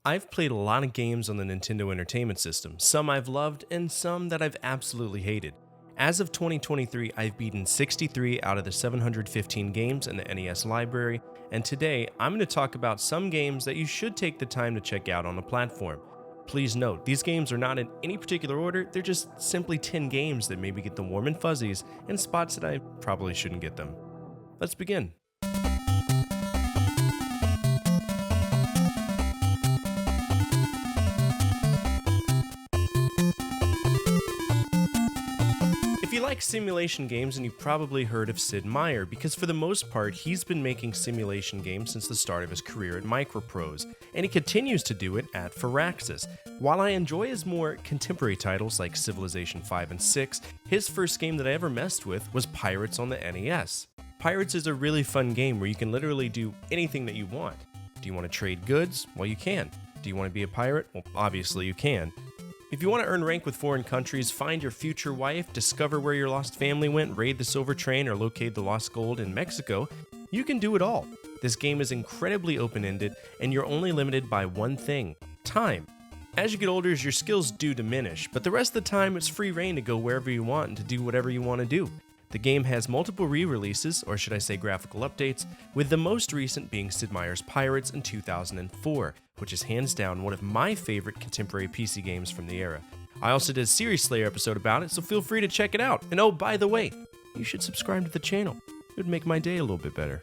I've played a lot of games on the Nintendo Entertainment System, some I've loved and some that I've absolutely hated. As of 2023, I've beaten 63 out of the 715 games in the NES library, and today I'm going to talk about some games that you should take the time to check out on the platform. Please note, these games are not in any particular order, they're just simply 10 games that maybe get the warm and fuzzies and spots that I probably shouldn't get them. Let's begin. If you like simulation games, and you've probably heard of Sid Meier, because for the most part, he's been making simulation games since the start of his career at Microprose, and he continues to do it at Firaxis. While I enjoy his more contemporary titles like Civilization 5 and 6, his first game that I ever messed with was Pirates on the NES. Pirates is a really fun game where you can literally do anything that you want. Do you want to trade goods? Well, you can. Do you want to be a pirate? Well, obviously you can. If you want to earn rank with foreign countries, find your future wife, discover where your lost family went, raid the silver train, or locate the lost gold in Mexico, you can do it all. This game is incredibly open-ended, and you're only limited by one thing: time. As you get older, your skills do diminish, but the rest of the time it's free reign to go wherever you want and to do whatever you want to do. The game has multiple re-releases, or should I say graphical updates, with the most recent being Sid Meier's Pirates in 2004, which is hands down one of my favorite contemporary PC games from the era. I also did a Series Slayer episode about it, so feel free to check it out. And oh, by the way, you should subscribe to the channel. It would make my day a little bit better.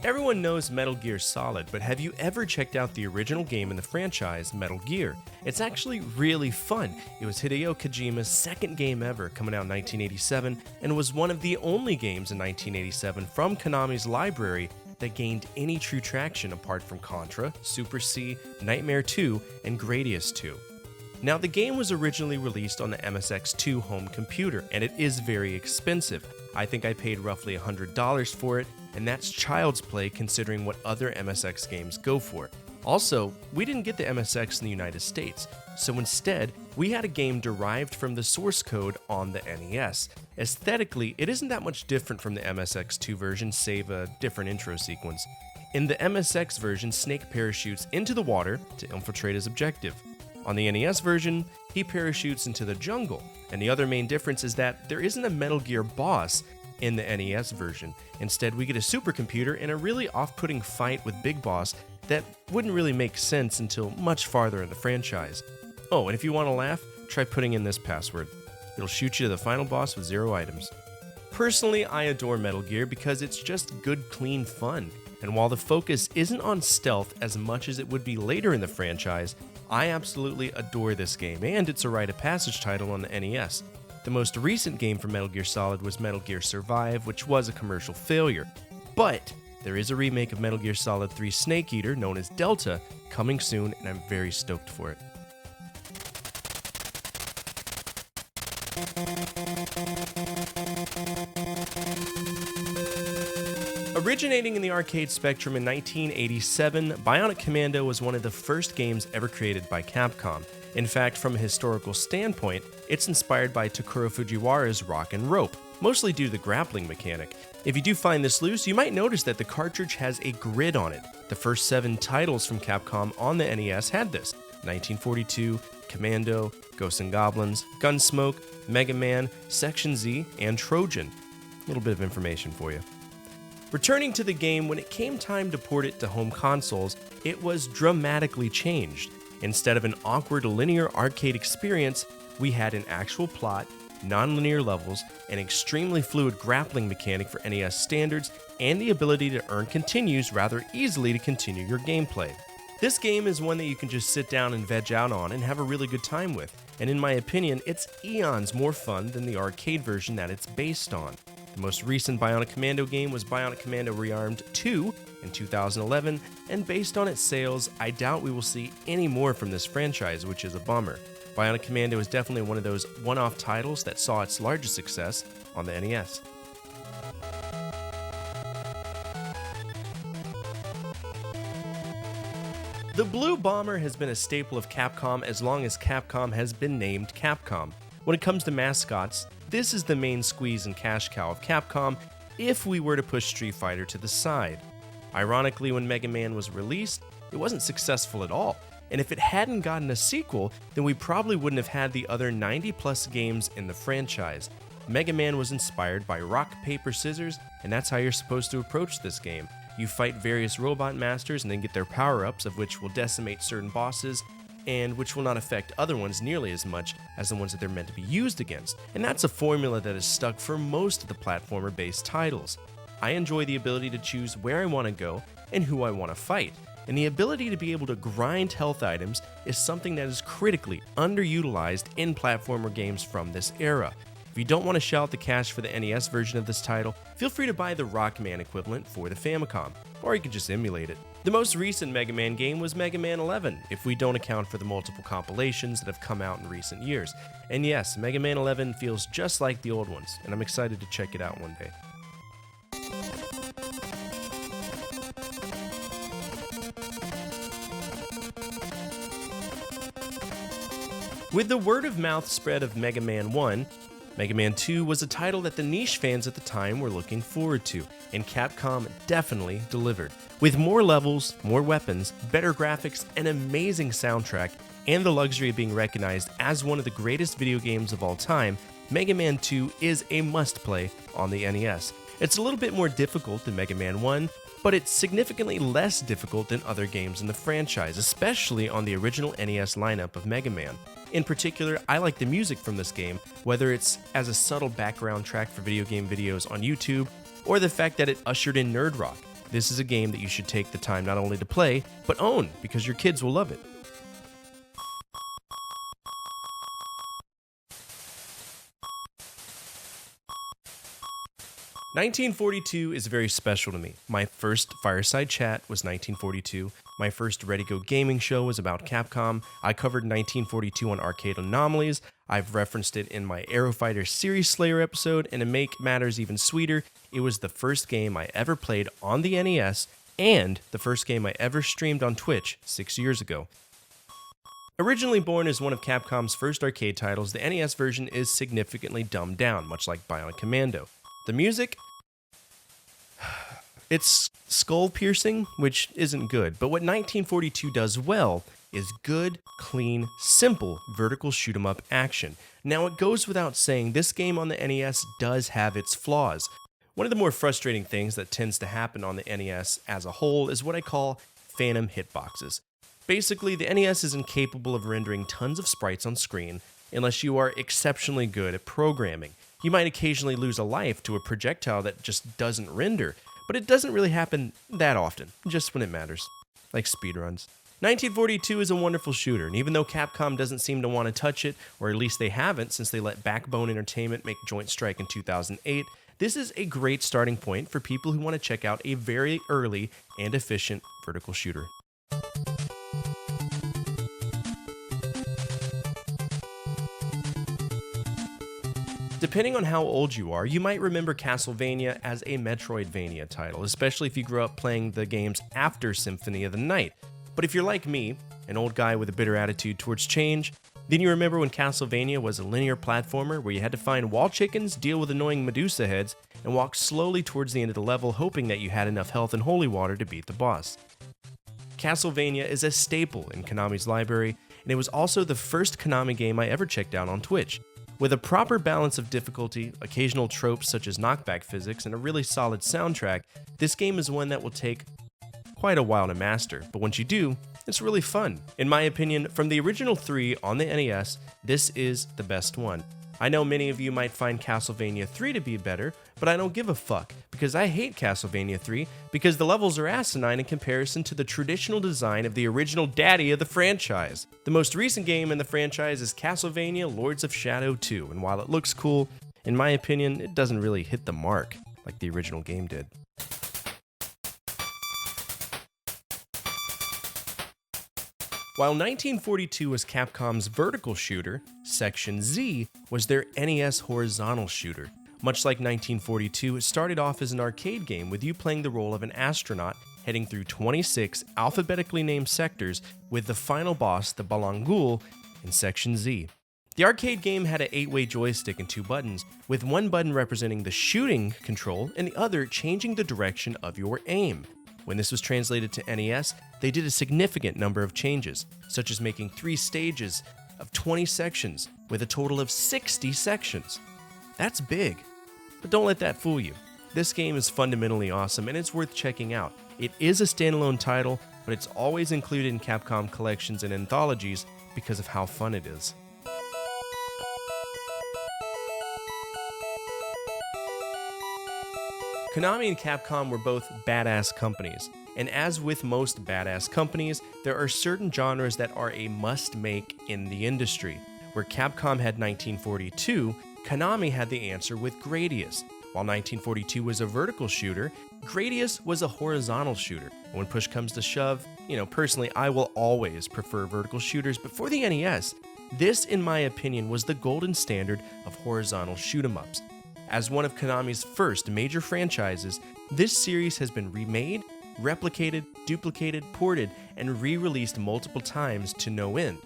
Everyone knows Metal Gear Solid, but have you ever checked out the original game in the franchise, Metal Gear? It's actually really fun. It was Hideo Kojima's second game ever, coming out in 1987, and was one of the only games in 1987 from Konami's library that gained any true traction apart from Contra, Super C, Nightmare 2, and Gradius 2. Now, the game was originally released on the MSX2 home computer, and it is very expensive. I think I paid roughly $100 for it, and that's child's play considering what other MSX games go for. Also, we didn't get the MSX in the United States, so instead, we had a game derived from the source code on the NES. Aesthetically, it isn't that much different from the MSX2 version, save a different intro sequence. In the MSX version, Snake parachutes into the water to infiltrate his objective. On the NES version, he parachutes into the jungle, and the other main difference is that there isn't a Metal Gear boss in the NES version. Instead, we get a supercomputer and a really off-putting fight with Big Boss that wouldn't really make sense until much farther in the franchise. Oh, and if you want to laugh, try putting in this password. It'll shoot you to the final boss with 0 items. Personally, I adore Metal Gear because it's just good, clean fun. And while the focus isn't on stealth as much as it would be later in the franchise, I absolutely adore this game, and it's a rite of passage title on the NES. The most recent game for Metal Gear Solid was Metal Gear Survive, which was a commercial failure. But there is a remake of Metal Gear Solid 3 Snake Eater, known as Delta, coming soon, and I'm very stoked for it. Originating in the arcade spectrum in 1987, Bionic Commando was one of the first games ever created by Capcom. In fact, from a historical standpoint, it's inspired by Takuro Fujiwara's Rock and Rope, mostly due to the grappling mechanic. If you do find this loose, you might notice that the cartridge has a grid on it. The first 7 titles from Capcom on the NES had this: 1942, Commando, Ghosts and Goblins, Gunsmoke, Mega Man, Section Z, and Trojan. A little bit of information for you. Returning to the game, when it came time to port it to home consoles, it was dramatically changed. Instead of an awkward linear arcade experience, we had an actual plot, non-linear levels, an extremely fluid grappling mechanic for NES standards, and the ability to earn continues rather easily to continue your gameplay. This game is one that you can just sit down and veg out on and have a really good time with, and in my opinion, it's eons more fun than the arcade version that it's based on. The most recent Bionic Commando game was Bionic Commando Rearmed 2 in 2011, and based on its sales, I doubt we will see any more from this franchise, which is a bummer. Bionic Commando is definitely one of those one-off titles that saw its largest success on the NES. The Blue Bomber has been a staple of Capcom as long as Capcom has been named Capcom. When it comes to mascots, this is the main squeeze and cash cow of Capcom, if we were to push Street Fighter to the side. Ironically, when Mega Man was released, it wasn't successful at all, and if it hadn't gotten a sequel, then we probably wouldn't have had the other 90 plus games in the franchise. Mega Man was inspired by rock, paper, scissors, and that's how you're supposed to approach this game. You fight various robot masters and then get their power-ups, of which will decimate certain bosses, and which will not affect other ones nearly as much as the ones that they're meant to be used against. And that's a formula that is stuck for most of the platformer-based titles. I enjoy the ability to choose where I want to go and who I want to fight, and the ability to be able to grind health items is something that is critically underutilized in platformer games from this era. If you don't want to shell out the cash for the NES version of this title, feel free to buy the Rockman equivalent for the Famicom, or you could just emulate it. The most recent Mega Man game was Mega Man 11, if we don't account for the multiple compilations that have come out in recent years. And yes, Mega Man 11 feels just like the old ones, and I'm excited to check it out one day. With the word-of-mouth spread of Mega Man 1, Mega Man 2 was a title that the niche fans at the time were looking forward to, and Capcom definitely delivered. With more levels, more weapons, better graphics, an amazing soundtrack, and the luxury of being recognized as one of the greatest video games of all time, Mega Man 2 is a must-play on the NES. It's a little bit more difficult than Mega Man 1, but it's significantly less difficult than other games in the franchise, especially on the original NES lineup of Mega Man. In particular, I like the music from this game, whether it's as a subtle background track for video game videos on YouTube, or the fact that it ushered in nerd rock. This is a game that you should take the time not only to play, but own, because your kids will love it. "1942 is very special to me. My first fireside chat was 1942. My first Ready Go Gaming show was about Capcom. I covered 1942 on Arcade Anomalies. I've referenced it in my Aero Fighter Series Slayer episode, and to make matters even sweeter, it was the first game I ever played on the NES, and the first game I ever streamed on Twitch 6 years ago. Originally born as one of Capcom's first arcade titles, the NES version is significantly dumbed down, much like Bionic Commando. The music? It's skull-piercing, which isn't good, but what 1942 does well is good, clean, simple vertical shoot-'em-up action. Now, it goes without saying, this game on the NES does have its flaws. One of the more frustrating things that tends to happen on the NES as a whole is what I call phantom hitboxes. Basically, the NES is incapable of rendering tons of sprites on screen unless you are exceptionally good at programming. You might occasionally lose a life to a projectile that just doesn't render, but it doesn't really happen that often, just when it matters, like speedruns. 1942 is a wonderful shooter, and even though Capcom doesn't seem to want to touch it, or at least they haven't since they let Backbone Entertainment make Joint Strike in 2008, this is a great starting point for people who want to check out a very early and efficient vertical shooter. Depending on how old you are, you might remember Castlevania as a Metroidvania title, especially if you grew up playing the games after Symphony of the Night. But if you're like me, an old guy with a bitter attitude towards change, then you remember when Castlevania was a linear platformer where you had to find wall chickens, deal with annoying Medusa heads, and walk slowly towards the end of the level hoping that you had enough health and holy water to beat the boss. Castlevania is a staple in Konami's library, and it was also the first Konami game I ever checked out on Twitch. With a proper balance of difficulty, occasional tropes such as knockback physics, and a really solid soundtrack, this game is one that will take quite a while to master, but once you do, it's really fun. In my opinion, from the original 3 on the NES, this is the best one. I know many of you might find Castlevania 3 to be better, but I don't give a fuck, because I hate Castlevania 3 because the levels are asinine in comparison to the traditional design of the original daddy of the franchise. The most recent game in the franchise is Castlevania Lords of Shadow 2, and while it looks cool, in my opinion, it doesn't really hit the mark like the original game did. While 1942 was Capcom's vertical shooter, Section Z was their NES horizontal shooter. Much like 1942, it started off as an arcade game with you playing the role of an astronaut heading through 26 alphabetically named sectors with the final boss, the Balangul, in Section Z. The arcade game had an 8-way joystick and 2 buttons, with one button representing the shooting control and the other changing the direction of your aim. When this was translated to NES, they did a significant number of changes, such as making 3 stages of 20 sections with a total of 60 sections. That's big. But don't let that fool you. This game is fundamentally awesome and it's worth checking out. It is a standalone title, but it's always included in Capcom collections and anthologies because of how fun it is. Konami and Capcom were both badass companies, and as with most badass companies, there are certain genres that are a must-make in the industry. Where Capcom had 1942, Konami had the answer with Gradius. While 1942 was a vertical shooter, Gradius was a horizontal shooter. And when push comes to shove, personally, I will always prefer vertical shooters, but for the NES, this, in my opinion, was the golden standard of horizontal shoot-'em-ups. As one of Konami's first major franchises, this series has been remade, replicated, duplicated, ported, and re-released multiple times to no end.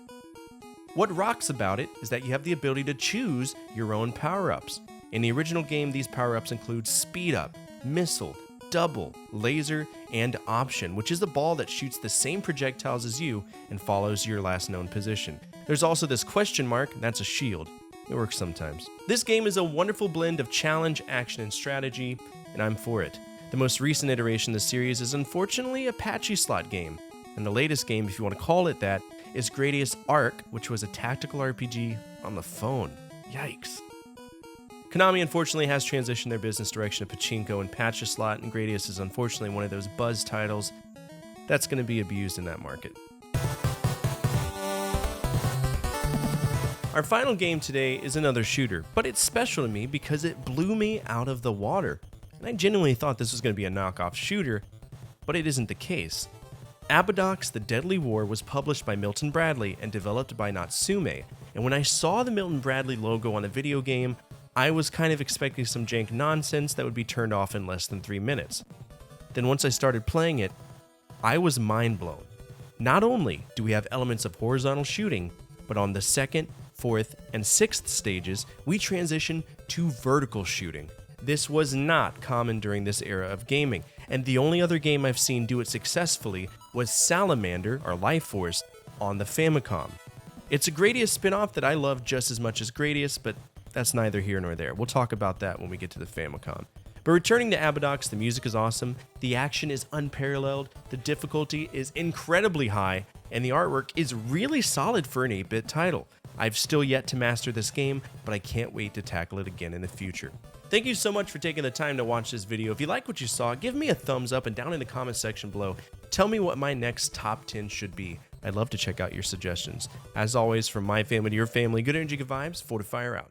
What rocks about it is that you have the ability to choose your own power-ups. In the original game, these power-ups include Speed Up, Missile, Double, Laser, and Option, which is the ball that shoots the same projectiles as you and follows your last known position. There's also this question mark, that's a shield. It works sometimes. This game is a wonderful blend of challenge, action, and strategy, and I'm for it. The most recent iteration of the series is unfortunately a patchy slot game, and the latest game, if you want to call it that, is Gradius Arc, which was a tactical RPG on the phone. Yikes. Konami unfortunately has transitioned their business direction to pachinko and patch slot, and Gradius is unfortunately one of those buzz titles that's going to be abused in that market. Our final game today is another shooter, but it's special to me because it blew me out of the water. And I genuinely thought this was going to be a knockoff shooter, but it isn't the case. Abido's The Deadly War was published by Milton Bradley and developed by Natsume, and when I saw the Milton Bradley logo on a video game, I was kind of expecting some jank nonsense that would be turned off in less than 3 minutes. Then once I started playing it, I was mind blown. Not only do we have elements of horizontal shooting, but on the 2nd, 4th, and 6th stages, we transition to vertical shooting. This was not common during this era of gaming, and the only other game I've seen do it successfully was Salamander, or Life Force, on the Famicom. It's a Gradius spin-off that I love just as much as Gradius, but that's neither here nor there. We'll talk about that when we get to the Famicom. But returning to Abido's, the music is awesome, the action is unparalleled, the difficulty is incredibly high, and the artwork is really solid for an 8-bit title. I've still yet to master this game, but I can't wait to tackle it again in the future. Thank you so much for taking the time to watch this video. If you like what you saw, give me a thumbs up, and down in the comment section below, tell me what my next top 10 should be. I'd love to check out your suggestions. As always, from my family to your family, good energy, good vibes, Fortify out.